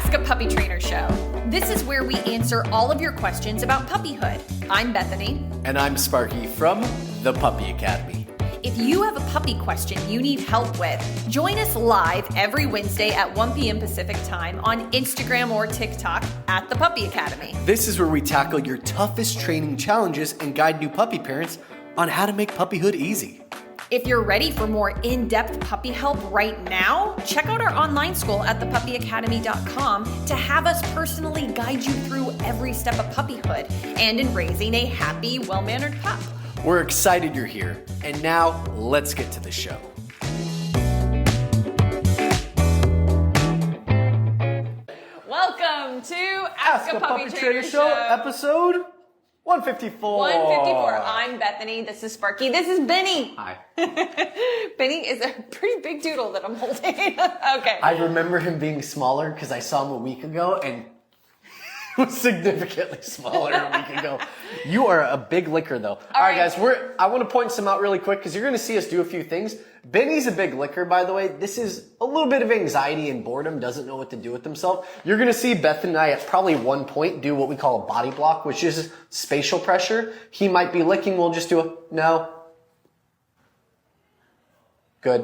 Ask a Puppy Trainer Show. This is where we answer all of your questions about puppyhood. I'm Bethany. And I'm Sparky from the Puppy Academy. If you have a puppy question you need help with, join us live every Wednesday at 1 p.m. Pacific time on Instagram or TikTok at the Puppy Academy. This is where we tackle your toughest training challenges and guide new puppy parents on how to make puppyhood easy. If you're ready for more in-depth puppy help right now, check out our online school at thepuppyacademy.com to have us personally guide you through every step of puppyhood and in raising a happy, well-mannered pup. We're excited you're here. And now, let's get to the show. Welcome to Ask a Puppy Trainer Show, episode 154. 154. I'm Bethany. This is Sparky. This is Benny. Hi. Benny is a pretty big doodle that I'm holding. Okay. I remember him being smaller because I saw him a week ago and he was significantly smaller a week ago. You are a big licker though. All right, guys, I want to point some out really quick because you're going to see us do a few things. Benny's a big licker, by the way. This is a little bit of anxiety and boredom, doesn't know what to do with himself. You're going to see Beth and I at probably one point do what we call a body block, which is spatial pressure. He might be licking. We'll just do a no. Good.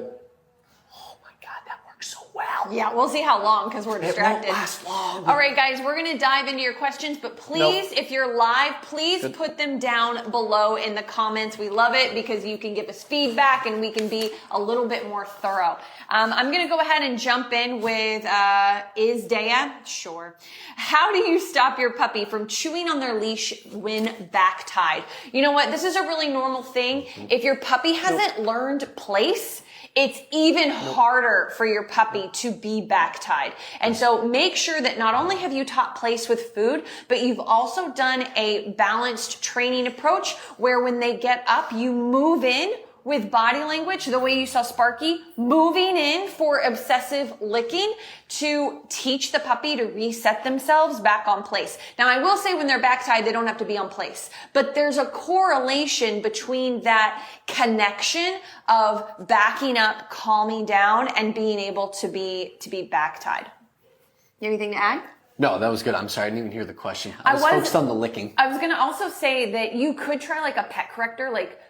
Oh my God, that works so well. Yeah, we'll see how long because we're distracted. It won't last long. All right, guys, we're going to dive into your questions, but please, if you're live, please put them down below in the comments. We love it because you can give us feedback and we can be a little bit more thorough. I'm going to go ahead and jump in with, is Dea? Sure. How do you stop your puppy from chewing on their leash when back tied? You know what? This is a really normal thing. If your puppy hasn't learned place, it's even harder for your puppy to be back tied. And so make sure that not only have you taught place with food, but you've also done a balanced training approach where when they get up, you move in with body language, the way you saw Sparky, moving in for obsessive licking to teach the puppy to reset themselves back on place. Now, I will say when they're back tied, they don't have to be on place, but there's a correlation between that connection of backing up, calming down, and being able to be back tied. You have anything to add? No, that was good. I'm sorry. I didn't even hear the question. I was focused on the licking. I was going to also say that you could try like a pet corrector, like,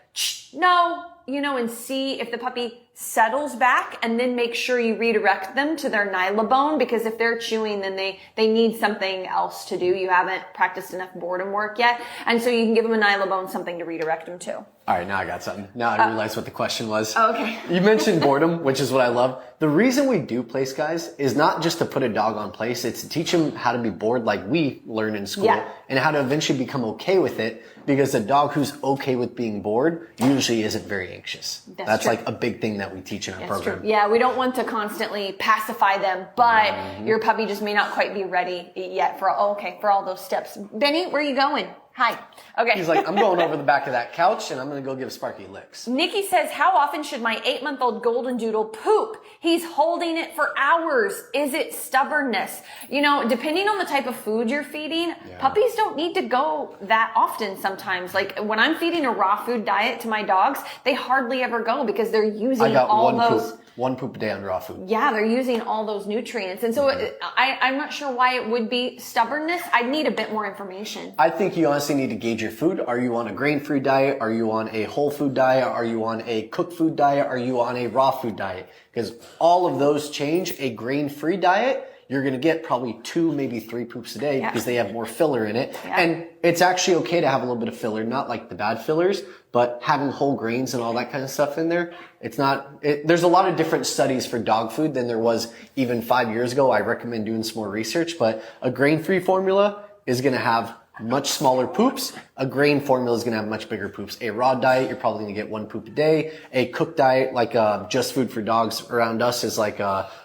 no, and see if the puppy settles back and then make sure you redirect them to their nylabone because if they're chewing, then they need something else to do. You haven't practiced enough boredom work yet. And so you can give them a nylabone, something to redirect them to. All right, now I got something. Now I realize what the question was. Okay. You mentioned boredom, which is what I love. The reason we do place, guys, is not just to put a dog on place. It's to teach them how to be bored like we learn in school and how to eventually become okay with it because a dog who's okay with being bored usually isn't very anxious. That's like a big thing that we teach in our program. True. Yeah, we don't want to constantly pacify them, but your puppy just may not quite be ready yet for all those steps. Benny, where are you going? Hi. Okay. He's like, I'm going over the back of that couch and I'm going to go give Sparky licks. Nikki says, how often should my 8-month-old golden doodle poop? He's holding it for hours. Is it stubbornness? Depending on the type of food you're feeding, puppies don't need to go that often sometimes. Like when I'm feeding a raw food diet to my dogs, they hardly ever go because they're using all those. One poop a day on raw food. Yeah, they're using all those nutrients. And so I'm not sure why it would be stubbornness. I'd need a bit more information. I think you honestly need to gauge your food. Are you on a grain-free diet? Are you on a whole food diet? Are you on a cooked food diet? Are you on a raw food diet? Because all of those change. A grain-free diet, you're going to get probably 2, maybe 3 poops a day because they have more filler in it. Yeah. And it's actually okay to have a little bit of filler, not like the bad fillers, but having whole grains and all that kind of stuff in there, there's a lot of different studies for dog food than there was even 5 years ago. I recommend doing some more research, but a grain-free formula is going to have much smaller poops. A grain formula is going to have much bigger poops. A raw diet, you're probably going to get 1 poop a day. A cooked diet, like just food for dogs around us, is like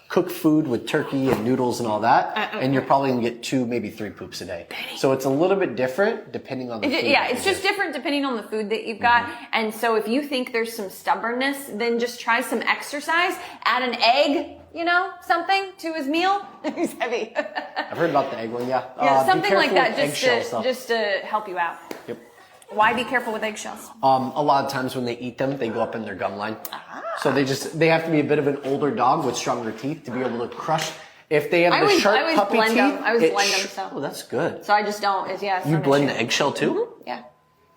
cooked food with turkey and noodles and all that. And you're probably going to get 2, maybe 3 poops a day. So it's a little bit different depending on the food. Yeah, it's just different depending on the food that you've got. And so if you think there's some stubbornness, then just try some exercise, add an egg, something to his meal. He's heavy. I've heard about the egg one, yeah. Yeah, something like that just to help you out. Yep. Why be careful with eggshells? A lot of times when they eat them, they go up in their gum line. So they have to be a bit of an older dog with stronger teeth to be able to crush If they have the sharp puppy teeth, I always blend them. So. Oh, that's good. So I just don't. You blend the eggshell too? Mm-hmm. Yeah.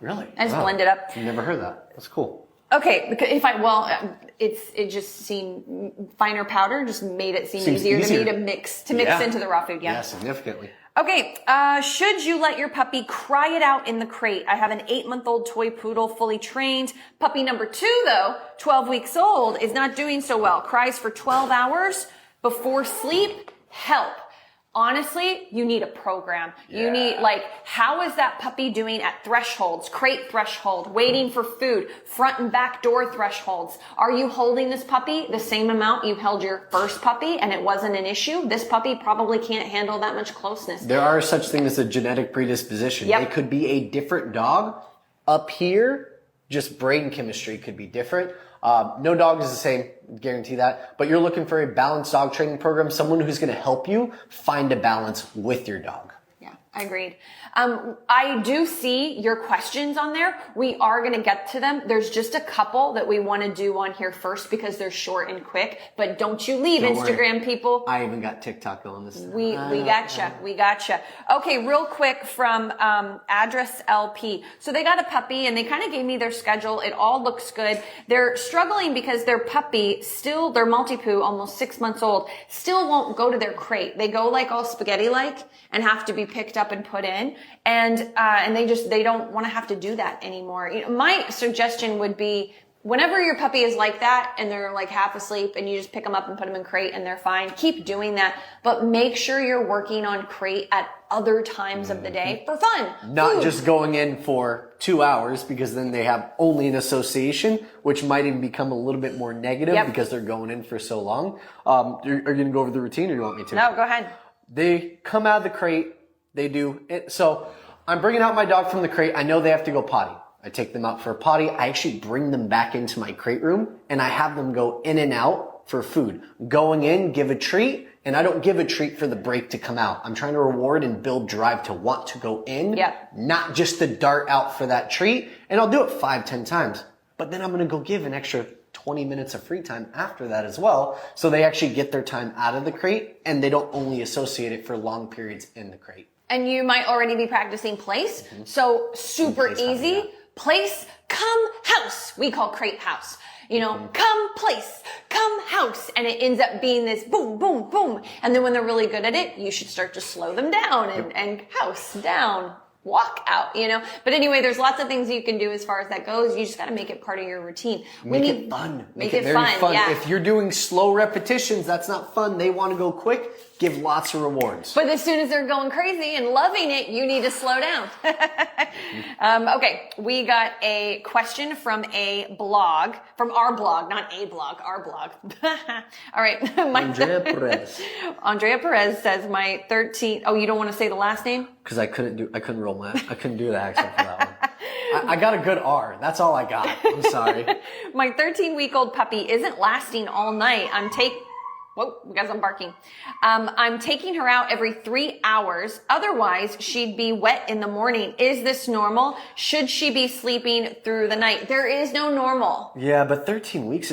Really? I just blend it up. I've never heard that. That's cool. Okay, because it just seemed finer powder just made it seem easier to me to mix into the raw food. Yeah, significantly. Okay, should you let your puppy cry it out in the crate? I have an 8-month-old toy poodle, fully trained. Puppy number 2, though, 12 weeks old, is not doing so well. Cries for 12 hours before sleep. Help. Honestly, you need a program. Yeah. You need, how is that puppy doing at thresholds, crate threshold, waiting for food, front and back door thresholds? Are you holding this puppy the same amount you held your first puppy and it wasn't an issue? This puppy probably can't handle that much closeness. There are such things as a genetic predisposition. Yep. It could be a different dog. Up here, just brain chemistry could be different. No dog is the same, guarantee that. But you're looking for a balanced dog training program, someone who's going to help you find a balance with your dog. Yeah, I agreed. I do see your questions on there. We are going to get to them. There's just a couple that we want to do on here first because they're short and quick. But don't you leave Instagram, people. I even got TikTok going this time. We gotcha. We gotcha. Okay, real quick from Address LP. So they got a puppy and they kind of gave me their schedule. It all looks good. They're struggling because their puppy their Maltipoo, almost 6 months old, still won't go to their crate. They go all spaghetti-like and have to be picked up and put in. And they don't want to have to do that anymore. My suggestion would be whenever your puppy is like that and they're half asleep and you just pick them up and put them in crate and they're fine, keep doing that. But make sure you're working on crate at other times of the day for fun. Not just going in for 2 hours because then they have only an association, which might even become a little bit more negative because they're going in for so long. Are you going to go over the routine or do you want me to? No, go ahead. They come out of the crate. They do it. So I'm bringing out my dog from the crate. I know they have to go potty. I take them out for a potty. I actually bring them back into my crate room and I have them go in and out for food. Going in, give a treat, and I don't give a treat for the break to come out. I'm trying to reward and build drive to want to go in, not just to dart out for that treat. And I'll do it 5-10 times. But then I'm going to go give an extra 20 minutes of free time after that as well. So they actually get their time out of the crate and they don't only associate it for long periods in the crate. And you might already be practicing place. Mm-hmm. So super easy. Place, come, house. We call crate house. Come, place, come, house. And it ends up being this boom, boom, boom. And then when they're really good at it, you should start to slow them down and house down. Walk out, But anyway, there's lots of things you can do as far as that goes. You just got to make it part of your routine. Make it fun. Make it very fun. Yeah. If you're doing slow repetitions, that's not fun. They want to go quick. Give lots of rewards. But as soon as they're going crazy and loving it, you need to slow down. Okay, we got a question from a blog, from our blog, not a blog, our blog. All right. Andrea Perez. Andrea Perez says my 13, you don't want to say the last name? Because I couldn't do the accent for that one. I got a good R. That's all I got. I'm sorry. My 13-week-old puppy isn't lasting all night. Whoa, because I'm barking. I'm taking her out every 3 hours. Otherwise, she'd be wet in the morning. Is this normal? Should she be sleeping through the night? There is no normal. Yeah, but 13 weeks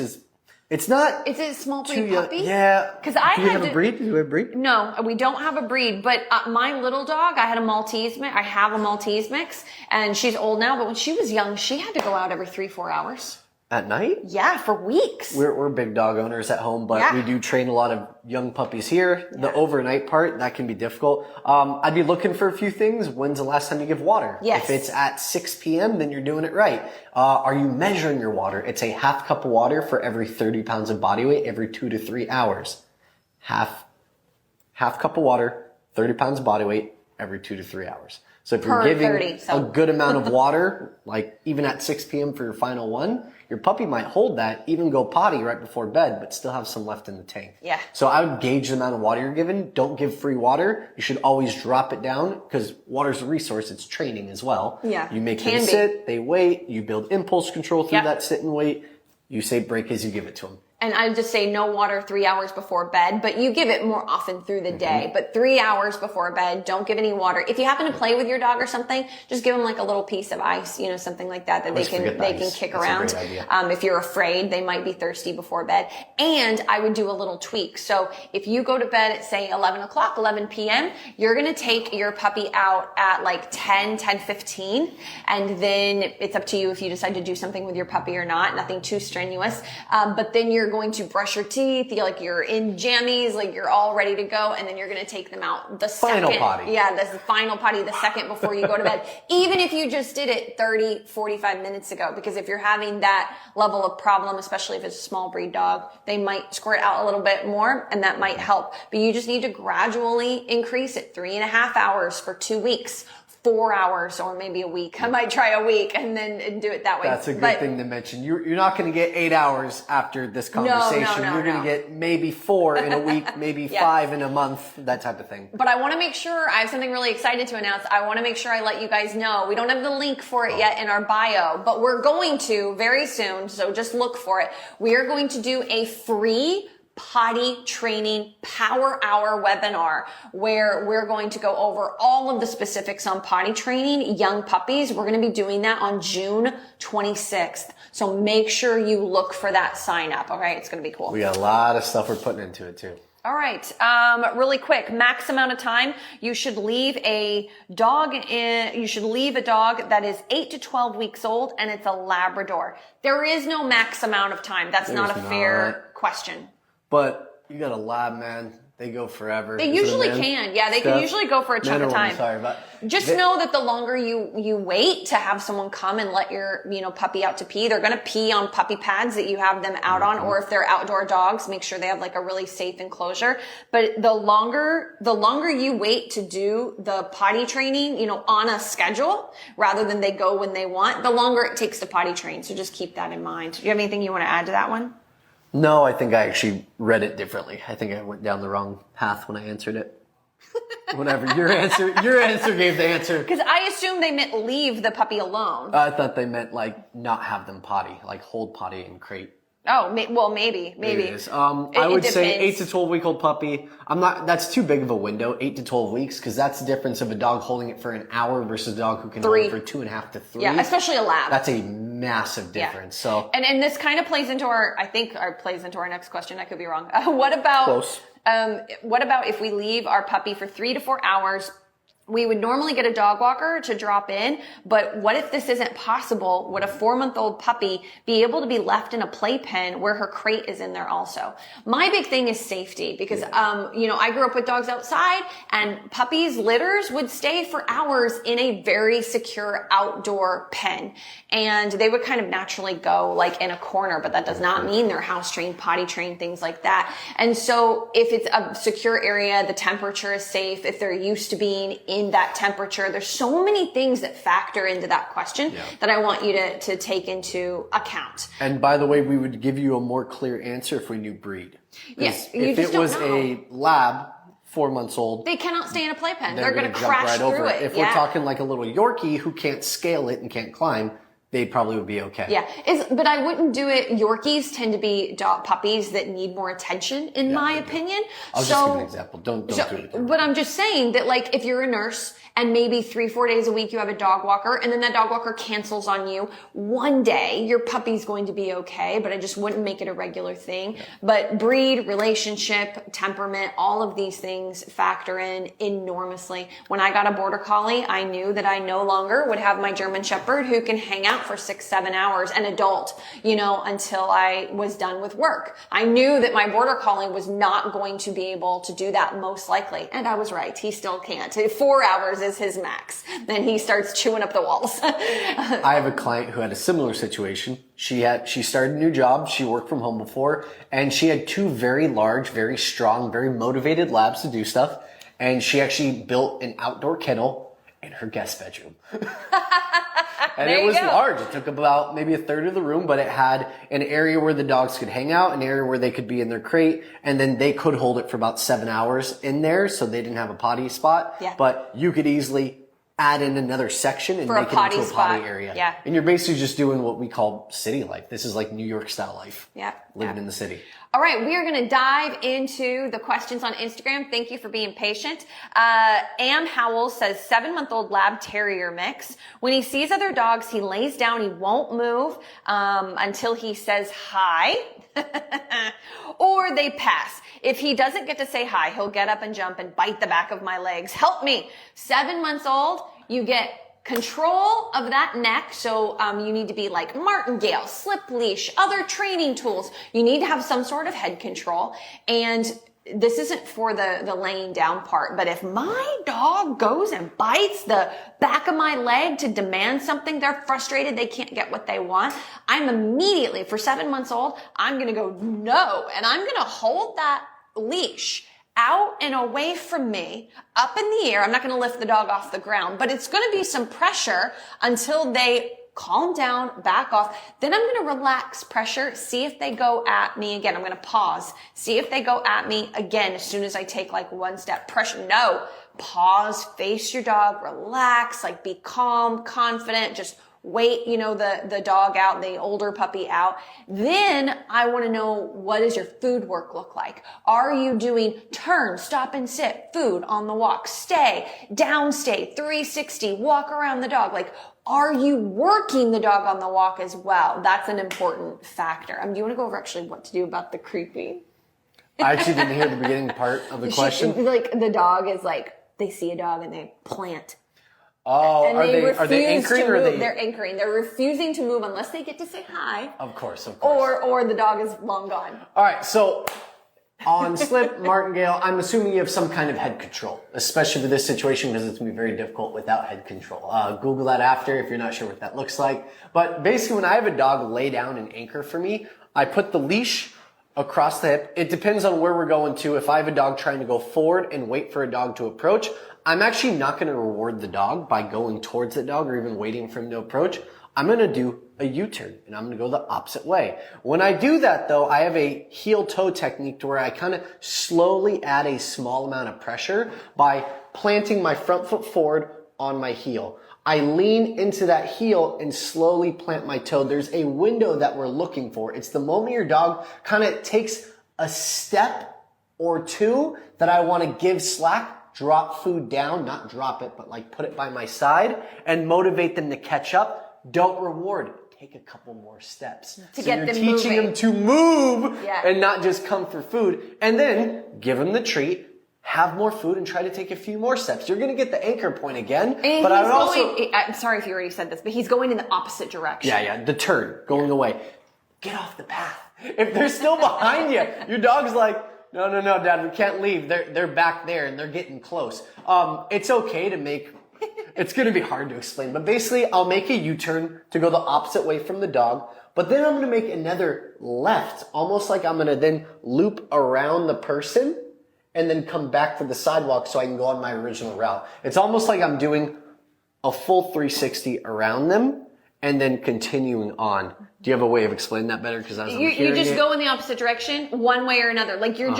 it's not. Is it a small breed puppy? Yeah. Because Do we have a breed? Do we have a breed? No, we don't have a breed. But my little dog, I have a Maltese mix, and she's old now. But when she was young, she had to go out every 3-4 hours. At night? Yeah, for weeks. We're big dog owners at home, but we do train a lot of young puppies here. Yeah. The overnight part, that can be difficult. I'd be looking for a few things. When's the last time you give water? Yes. If it's at 6 p.m., then you're doing it right. Are you measuring your water? It's a half cup of water for every 30 pounds of body weight every 2 to 3 hours. Half cup of water, 30 pounds of body weight every 2 to 3 hours. So if you're giving a good amount of water, even at 6 p.m. for your final one, your puppy might hold that, even go potty right before bed, but still have some left in the tank. Yeah. So I would gauge the amount of water you're giving. Don't give free water. You should always drop it down because water's a resource. It's training as well. Yeah. You make them sit, they wait, you build impulse control through that sit and wait. You say break as you give it to them. and I just say no water 3 hours before bed, but you give it more often through the day. But 3 hours before bed, don't give any water. If you happen to play with your dog or something, just give them like a little piece of ice, you know, something like that they can kick around. If you're afraid, they might be thirsty before bed. And I would do a little tweak. So if you go to bed at say 11 o'clock, 11 p.m., you're going to take your puppy out at like 10:15, and then it's up to you if you decide to do something with your puppy or not. Nothing too strenuous. But then you're going to brush your teeth, you're in jammies, like you're all ready to go, and then you're going to take them out the final potty. Yeah, that's the final potty the second before you go to bed. Even if you just did it 30, 45 minutes ago, because if you're having that level of problem, especially if it's a small breed dog, they might squirt out a little bit more, and that might help. But you just need to gradually increase it 3.5 hours for 2 weeks. 4 hours or maybe a week. I might try a week and then do it that way. That's a good thing to mention. You're not going to get 8 hours after this conversation. You're going to get maybe 4 in a week, maybe 5 in a month, that type of thing. But I want to make sure, I have something really excited to announce. I want to make sure I let you guys know. We don't have the link for it yet in our bio, but we're going to very soon. So just look for it. We are going to do a free potty training power hour webinar where we're going to go over all of the specifics on potty training young puppies. We're going to be doing that on June 26th. So make sure you look for that sign up. Okay. It's going to be cool. We got a lot of stuff we're putting into it too. All right. Really quick, max amount of time. You should leave a dog that is 8 to 12 weeks old, and it's a Labrador. There is no max amount of time. That's not a fair question. But you got a lab, man. They go forever. They usually can. Yeah, they can usually go for a chunk of time. Just know that the longer you wait to have someone come and let your, puppy out to pee, they're going to pee on puppy pads that you have them out on, or if they're outdoor dogs, make sure they have like a really safe enclosure. But the longer you wait to do the potty training, on a schedule rather than they go when they want, the longer it takes to potty train. So just keep that in mind. Do you have anything you want to add to that one? No, I think I actually read it differently. I think I went down the wrong path when I answered it. Whatever. Your answer gave the answer. Because I assumed they meant leave the puppy alone. I thought they meant like not have them potty, like hold potty in crate. Oh, well, maybe. It is. I would say 8 to 12 week old puppy. That's too big of a window, 8 to 12 weeks, because that's the difference of a dog holding it for an hour versus a dog who can hold it for 2.5 to 3. Yeah, especially a lab. That's a massive difference. Yeah. So, and this kind of plays into our next question. I could be wrong. What about, close. What about if we leave our puppy for 3 to 4 hours? We would normally get a dog walker to drop in, but what if this isn't possible? Would a 4-month-old puppy be able to be left in a playpen where her crate is in there also? My big thing is safety because, I grew up with dogs outside and puppies' litters would stay for hours in a very secure outdoor pen. And they would kind of naturally go like in a corner, but that does not mean they're house trained, potty trained, things like that. And so if it's a secure area, the temperature is safe, if they're used to being in that temperature. There's so many things that factor into that question that I want you to take into account. And by the way, we would give you a more clear answer if we knew breed. Yes, if it was a lab, 4 months old, they cannot stay in a playpen. They're going to jump crash through it. If we're talking like a little Yorkie who can't scale it and can't climb, they probably would be okay. Yeah, but I wouldn't do it. Yorkies tend to be puppies that need more attention, in my opinion. I'll just give an example. Don't do it. But I'm just saying that, like, if you're a nurse and maybe 3-4 days a week you have a dog walker, and then that dog walker cancels on you, one day your puppy's going to be okay. But I just wouldn't make it a regular thing. Yeah. But breed, relationship, temperament, all of these things factor in enormously. When I got a border collie, I knew that I no longer would have my German Shepherd who can hang out for 6-7 hours, an adult, until I was done with work. I knew that my border collie was not going to be able to do that most likely. And I was right. He still can't. 4 hours is his max. Then he starts chewing up the walls. I have a client who had a similar situation. She started a new job. She worked from home before, and she had 2 very large, very strong, very motivated labs to do stuff. And she actually built an outdoor kennel in her guest bedroom. And it was large. It took about maybe a third of the room, but it had an area where the dogs could hang out, an area where they could be in their crate, and then they could hold it for about 7 hours in there, so they didn't have a potty spot. Yeah. But you could easily add in another section and For a make it potty into a spot. potty area. Yeah. And you're basically just doing what we call city life. This is like New York style life. Yeah. Living in the city. All right, we are going to dive into the questions on Instagram. Thank you for being patient. Am Howell says 7-month-old Lab-Terrier mix. When he sees other dogs, he lays down. He won't move until he says hi, or they pass. If he doesn't get to say hi, he'll get up and jump and bite the back of my legs. Help me. 7 months old, you get control of that neck. So you need to be like martingale, slip leash, other training tools. You need to have some sort of head control. And this isn't for the laying down part, but if my dog goes and bites the back of my leg to demand something, they're frustrated, they can't get what they want, I'm immediately, for 7 months old, I'm going to go no. And I'm going to hold that leash out and away from me, up in the air. I'm not going to lift the dog off the ground, but it's going to be some pressure until they calm down, back off. Then I'm going to relax pressure, see if they go at me again. I'm going to pause, see if they go at me again as soon as I take like one step. Pressure, no. Pause, face your dog, relax, like be calm, confident, just wait, the dog out, the older puppy out. Then I want to know, what does your food work look like? Are you doing turn, stop and sit, food on the walk, stay, down stay, 360, walk around the dog? Like, are you working the dog on the walk as well? That's an important factor. Do you want to go over actually what to do about the creepy? I actually didn't hear the beginning part of the question. Like the dog is like, they see a dog and they plant. Oh, and are they anchoring or are they? They're anchoring. They're refusing to move unless they get to say hi. Of course. Or the dog is long gone. All right, so on slip, martingale, I'm assuming you have some kind of head control, especially for this situation because it's going to be very difficult without head control. Google that after if you're not sure what that looks like. But basically when I have a dog lay down and anchor for me, I put the leash across the hip. It depends on where we're going to. If I have a dog trying to go forward and wait for a dog to approach, I'm actually not going to reward the dog by going towards the dog or even waiting for him to approach. I'm going to do a U-turn and I'm going to go the opposite way. When I do that though, I have a heel toe technique to where I kind of slowly add a small amount of pressure by planting my front foot forward on my heel. I lean into that heel and slowly plant my toe. There's a window that we're looking for. It's the moment your dog kind of takes a step or two that I want to give slack, drop food down, not drop it, but like put it by my side and motivate them to catch up. Don't reward. Take a couple more steps. To get them teaching moving. them to move Yeah. and not just come for food. And then give them the treat, have more food and try to take a few more steps. You're going to get the anchor point again. And but I would also, I'm sorry if you already said this, but he's going in the opposite direction. yeah, the turn, going away. Get off the path. If they're still behind you, your dog's like, no, Dad, we can't leave. They're back there and they're getting close. It's okay to make, it's going to be hard to explain, but basically I'll make a U-turn to go the opposite way from the dog, but then I'm going to make another left, almost like I'm going to then loop around the person and then come back to the sidewalk so I can go on my original route. It's almost like I'm doing a full 360 around them and then continuing on. Do you have a way of explaining that better? Because you just go in the opposite direction, one way or another. Like you're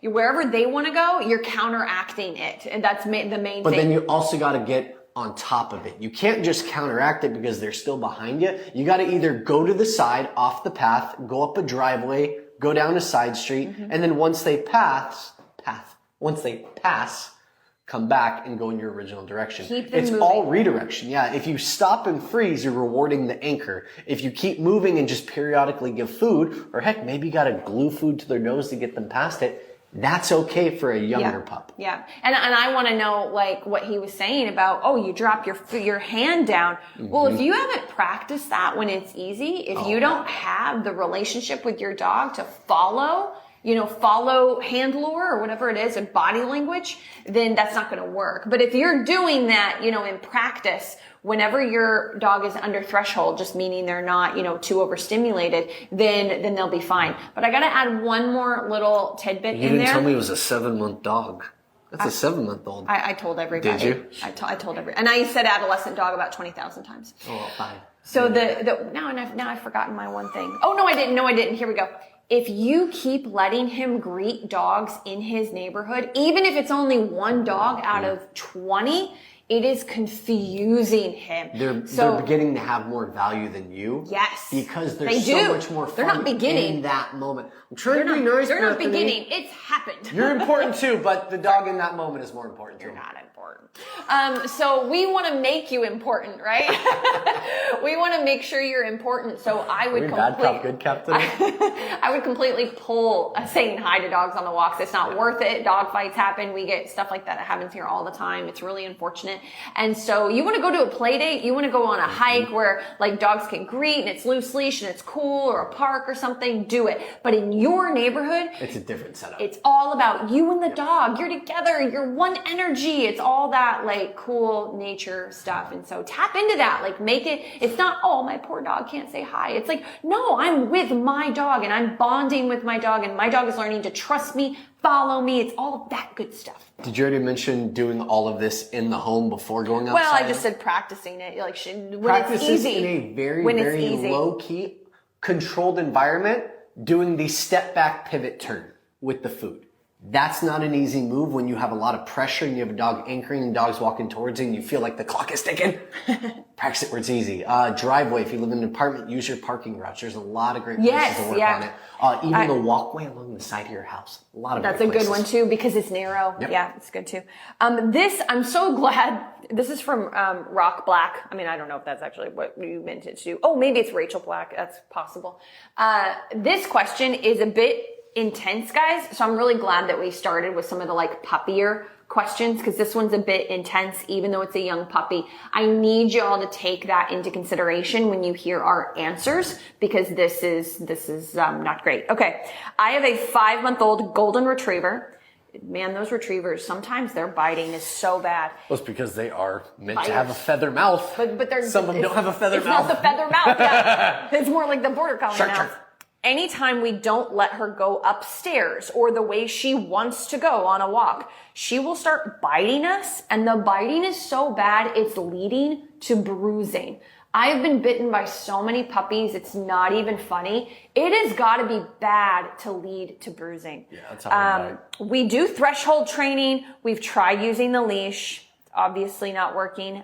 wherever they want to go, you're counteracting it, and that's the main thing. But then you also got to get on top of it. You can't just counteract it because they're still behind you. You got to either go to the side, off the path, go up a driveway, go down a side street, and then once they pass, come back and go in your original direction. It's moving. All redirection. Yeah. If you stop and freeze, you're rewarding the anchor. If you keep moving and just periodically give food, or heck, maybe you got to glue food to their nose to get them past it, that's okay for a younger pup. Yeah. And I want to know like what he was saying about, you drop your hand down. Well, if you haven't practiced that when it's easy, if you don't have the relationship with your dog to follow hand lure or whatever it is and body language, then that's not going to work. But if you're doing that, in practice, whenever your dog is under threshold, just meaning they're not, too overstimulated, then they'll be fine. But I got to add one more little tidbit in there. You didn't tell me it was a 7-month dog. That's a 7-month-old. I told everybody. Did you? I told everybody. And I said adolescent dog about 20,000 times. Oh, well, fine. So now I've forgotten my one thing. Oh, no, I didn't. Here we go. If you keep letting him greet dogs in his neighborhood, even if it's only one dog out of 20, It is confusing him. They're beginning to have more value than you. Yes. Because there's so much more fun they're not beginning. in that moment. I'm trying to be nice, They're not Bethany. beginning. It's happened. You're important too, but the dog in that moment is more important too. You're not important. So we want to make you important, right? We want to make sure you're important. So I would bad cop, good cop today? I would completely pull saying hi to dogs on the walks. It's not worth it. Dog fights happen. We get stuff like that. It happens here all the time. It's really unfortunate. And so you want to go to a play date. You want to go on a hike where like dogs can greet and it's loose leash and it's cool, or a park or something. Do it. But in your neighborhood, it's a different setup. It's all about you and the dog. You're together. You're one energy. It's all that like cool nature stuff. And so tap into that. Like make it, it's not, oh, my poor dog can't say hi. It's like, no, I'm with my dog and I'm bonding with my dog and my dog is learning to trust me, follow me. It's all of that good stuff. Did you already mention doing all of this in the home before going outside? Well, I just said practicing it. Like when practice it's easy. In a very, very low key, controlled environment, doing the step back pivot turn with the food. That's not an easy move when you have a lot of pressure and you have a dog anchoring and dog's walking towards you and you feel like the clock is ticking. Practice it where it's easy. Driveway, if you live in an apartment, use your parking routes. There's a lot of great places to work on it. Even the walkway along the side of your house. A lot of That's a great good one too because it's narrow. Yep. Yeah, it's good too. I'm so glad. This is from Rock Black. I mean, I don't know if that's actually what you meant it to. Oh, maybe it's Rachel Black. That's possible. This question is a bit intense, guys. So I'm really glad that we started with some of the like puppier questions because this one's a bit intense, even though it's a young puppy. I need you all to take that into consideration when you hear our answers because this is not great. Okay. I have a 5-month-old golden retriever. Man, those retrievers, sometimes their biting is so bad. Well, it's because they are meant to have a feather mouth. But some of them don't have a feather mouth. It's not the feather mouth. Yeah. It's more like the border collie Shark, mouth. shark. Anytime we don't let her go upstairs or the way she wants to go on a walk, she will start biting us, and the biting is so bad it's leading to bruising. I have been bitten by so many puppies, it's not even funny. It has got to be bad to lead to bruising. Yeah, that's how we do threshold training. We've tried using the leash. Obviously not working.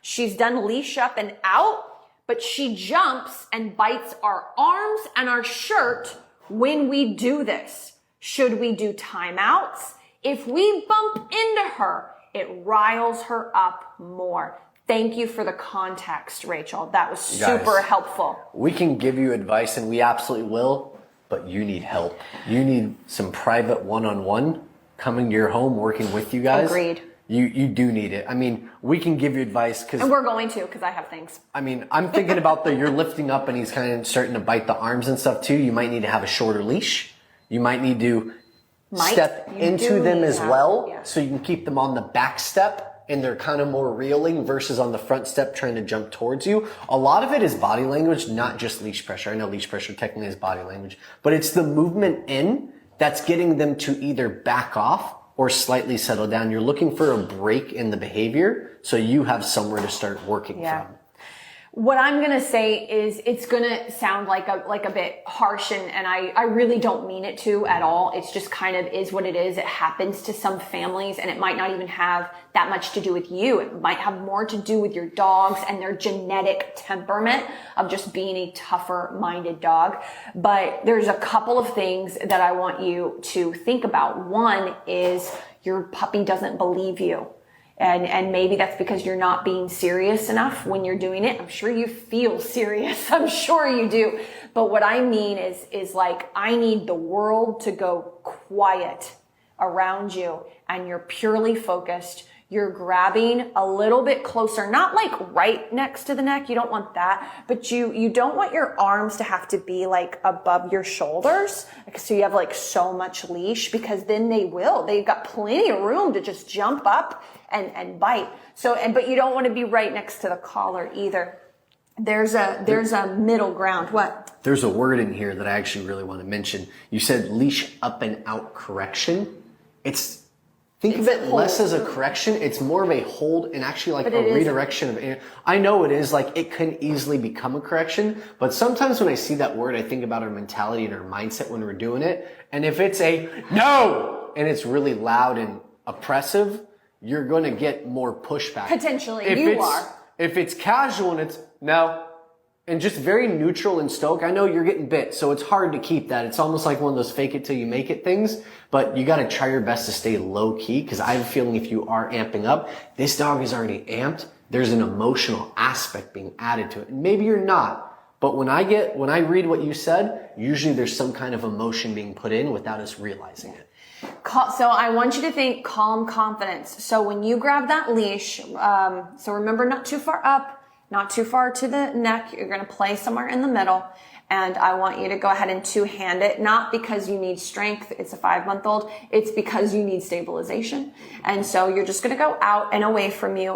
She's done leash up and out, but she jumps and bites our arms and our shirt when we do this. Should we do timeouts? If we bump into her, it riles her up more. Thank you for the context, Rachel. That was super helpful. We can give you advice, and we absolutely will, but you need help. You need some private one-on-one coming to your home, working with you guys. Agreed. You do need it. I mean, we can give you advice and we're going to because I have things. I mean, I'm thinking about you're lifting up and he's kind of starting to bite the arms and stuff too. You might need to have a shorter leash. You might need to step into them as well so you can keep them on the back step and they're kind of more reeling versus on the front step trying to jump towards you. A lot of it is body language, not just leash pressure. I know leash pressure technically is body language, but it's the movement in that's getting them to either back off or slightly settle down. You're looking for a break in the behavior so you have somewhere to start working from. What I'm going to say is it's going to sound like a bit harsh and I really don't mean it to at all. It's just kind of is what it is. It happens to some families and it might not even have that much to do with you. It might have more to do with your dogs and their genetic temperament of just being a tougher minded dog. But there's a couple of things that I want you to think about. One is your puppy doesn't believe you. And maybe that's because you're not being serious enough when you're doing it. I'm sure you feel serious. I'm sure you do. But what I mean is like, I need the world to go quiet around you and you're purely focused. You're grabbing a little bit closer, not like right next to the neck. You don't want that, but you don't want your arms to have to be like above your shoulders. So you have like so much leash because then they've got plenty of room to just jump up and bite. But you don't want to be right next to the collar either. There's a middle ground. What? There's a word in here that I actually really want to mention. You said leash up and out correction. Think of it less as a correction. It's more of a hold and actually like a redirection of air. I know it is like it can easily become a correction, but sometimes when I see that word, I think about our mentality and our mindset when we're doing it. And if it's a no and it's really loud and oppressive, you're going to get more pushback. Potentially, If it's casual and it's now, and just very neutral and stoic, I know you're getting bit, so it's hard to keep that. It's almost like one of those fake it till you make it things, but you got to try your best to stay low key, because I have a feeling if you are amping up, this dog is already amped. There's an emotional aspect being added to it. And maybe you're not, but when I read what you said, usually there's some kind of emotion being put in without us realizing it. So I want you to think calm confidence. So when you grab that leash, so remember, not too far up, not too far to the neck. You're going to play somewhere in the middle. And I want you to go ahead and two-hand it, not because you need strength. It's a 5-month-old. It's because you need stabilization. And so you're just going to go out and away from you.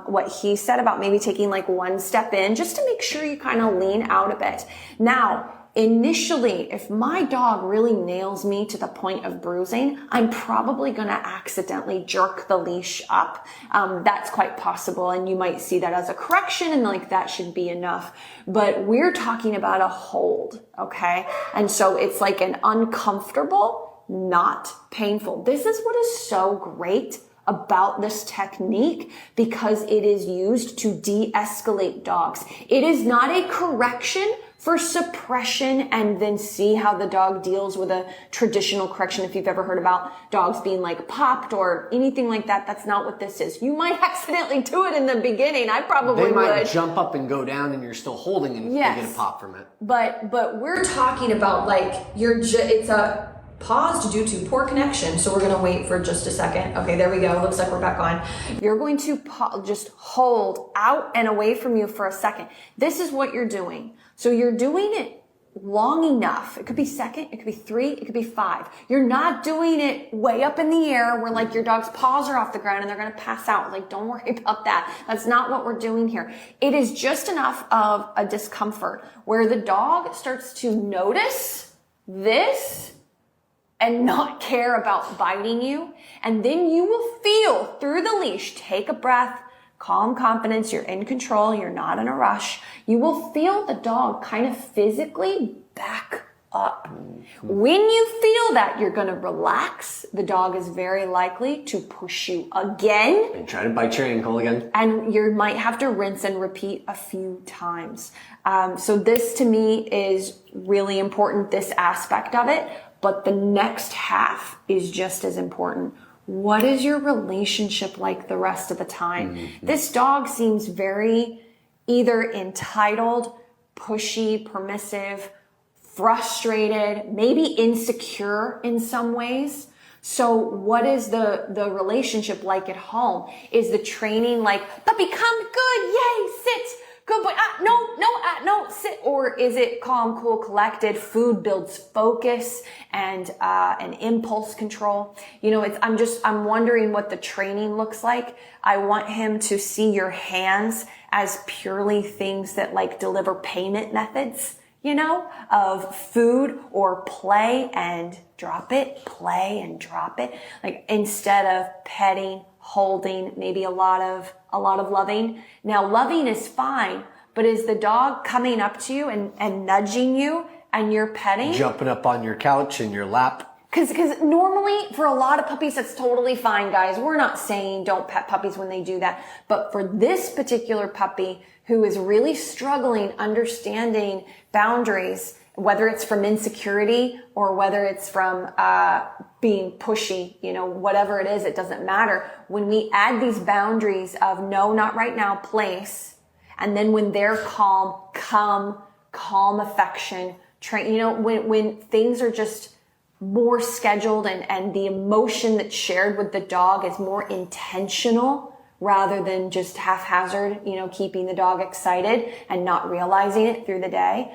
What he said about maybe taking like one step in, just to make sure you kind of lean out a bit. Now, initially, if my dog really nails me to the point of bruising, I'm probably going to accidentally jerk the leash up. That's quite possible. And you might see that as a correction and like that should be enough. But we're talking about a hold. Okay. And so it's like an uncomfortable, not painful. This is what is so great about this technique, because it is used to de-escalate dogs. It is not a correction for suppression and then see how the dog deals with a traditional correction. If you've ever heard about dogs being like popped or anything like that, that's not what this is. You might accidentally do it in the beginning. I probably would. They might jump up and go down and you're still holding and yes. you get a pop from it. But we're talking about like it's a paused due to poor connection. So we're going to wait for just a second. Okay, there we go. Looks like we're back on. You're going to just hold out and away from you for a second. This is what you're doing. So you're doing it long enough. It could be second, it could be 3, it could be 5. You're not doing it way up in the air where like your dog's paws are off the ground and they're going to pass out. Like, don't worry about that. That's not what we're doing here. It is just enough of a discomfort where the dog starts to notice this and not care about biting you. And then you will feel through the leash, take a breath, calm confidence, you're in control, you're not in a rush. You will feel the dog kind of physically back up. When you feel that, you're going to relax. The dog is very likely to push you again. And try to bite your ankle again. And you might have to rinse and repeat a few times. So this to me is really important, this aspect of it. But the next half is just as important. What is your relationship like the rest of the time? Mm-hmm. This dog seems very either entitled, pushy, permissive, frustrated, maybe insecure in some ways. So what is the relationship like at home? Is the training like, puppy, come, good, yay, sit, good boy, no, sit? Or is it calm, cool, collected, food builds focus and impulse control? You know, I'm wondering what the training looks like. I want him to see your hands as purely things that like deliver payment methods, you know, of food or play and drop it, play and drop it. Like instead of petting, holding, maybe a lot of loving. Now loving is fine, but is the dog coming up to you and nudging you and you're petting? Jumping up on your couch in your lap. Because normally for a lot of puppies, that's totally fine, guys. We're not saying don't pet puppies when they do that. But for this particular puppy who is really struggling understanding boundaries, whether it's from insecurity or whether it's from being pushy, you know, whatever it is, it doesn't matter. When we add these boundaries of no, not right now, place, and then when they're calm, calm affection, train, you know, when things are just more scheduled and the emotion that's shared with the dog is more intentional rather than just haphazard, you know, keeping the dog excited and not realizing it through the day.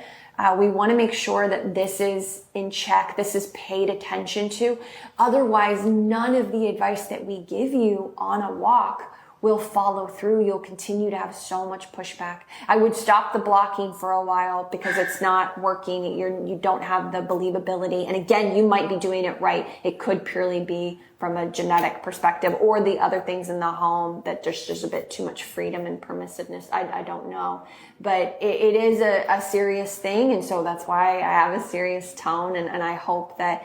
We want to make sure that this is in check, this is paid attention to. Otherwise, none of the advice that we give you on a walk will follow through. You'll continue to have so much pushback. I would stop the blocking for a while because it's not working. You don't have the believability. And again, you might be doing it right. It could purely be from a genetic perspective or the other things in the home that there's just a bit too much freedom and permissiveness. I don't know. But it is a serious thing. And so that's why I have a serious tone. And I hope that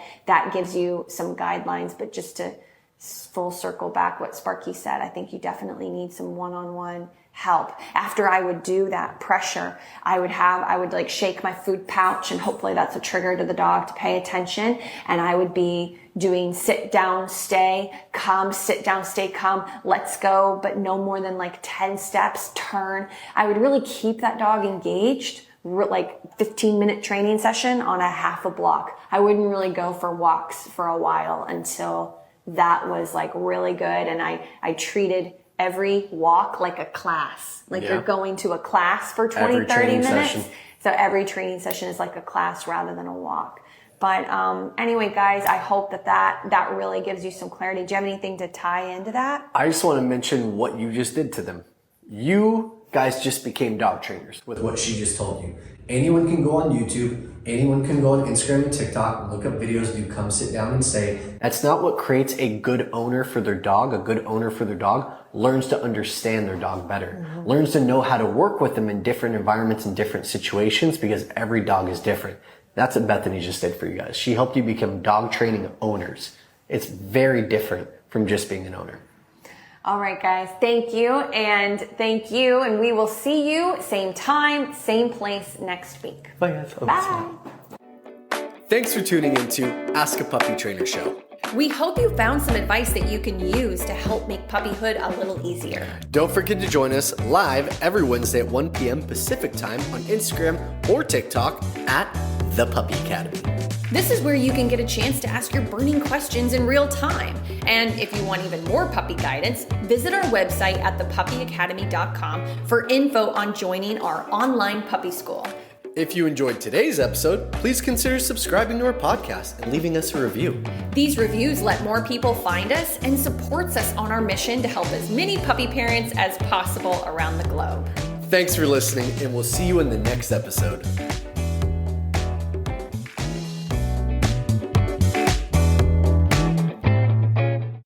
gives you some guidelines, but just to full circle back what Sparky said. I think you definitely need some one-on-one help. After I would do that pressure, I would like shake my food pouch, and hopefully that's a trigger to the dog to pay attention. And I would be doing sit down, stay, come, sit down, stay, come, let's go, but no more than like 10 steps, turn. I would really keep that dog engaged, like 15-minute training session on a half a block. I wouldn't really go for walks for a while until that was like really good. And I treated every walk like a class, like you're going to a class for 20, 30 minutes. Session. So every training session is like a class rather than a walk. But anyway, guys, I hope that really gives you some clarity. Do you have anything to tie into that? I just want to mention what you just did to them. You guys just became dog trainers with what she just told you. Anyone can go on YouTube, anyone can go on Instagram and TikTok and look up videos, do come sit down and say. That's not what creates a good owner for their dog. A good owner for their dog learns to understand their dog better, learns to know how to work with them in different environments and different situations, because every dog is different. That's what Bethany just did for you guys. She helped you become dog training owners. It's very different from just being an owner. All right, guys, thank you. And we will see you same time, same place next week. Bye, guys. Bye. Thanks for tuning into Ask a Puppy Trainer Show. We hope you found some advice that you can use to help make puppyhood a little easier. Don't forget to join us live every Wednesday at 1 p.m. Pacific time on Instagram or TikTok at The Puppy Academy. This is where you can get a chance to ask your burning questions in real time. And if you want even more puppy guidance, visit our website at thepuppyacademy.com for info on joining our online puppy school. If you enjoyed today's episode, please consider subscribing to our podcast and leaving us a review. These reviews let more people find us and supports us on our mission to help as many puppy parents as possible around the globe. Thanks for listening, and we'll see you in the next episode.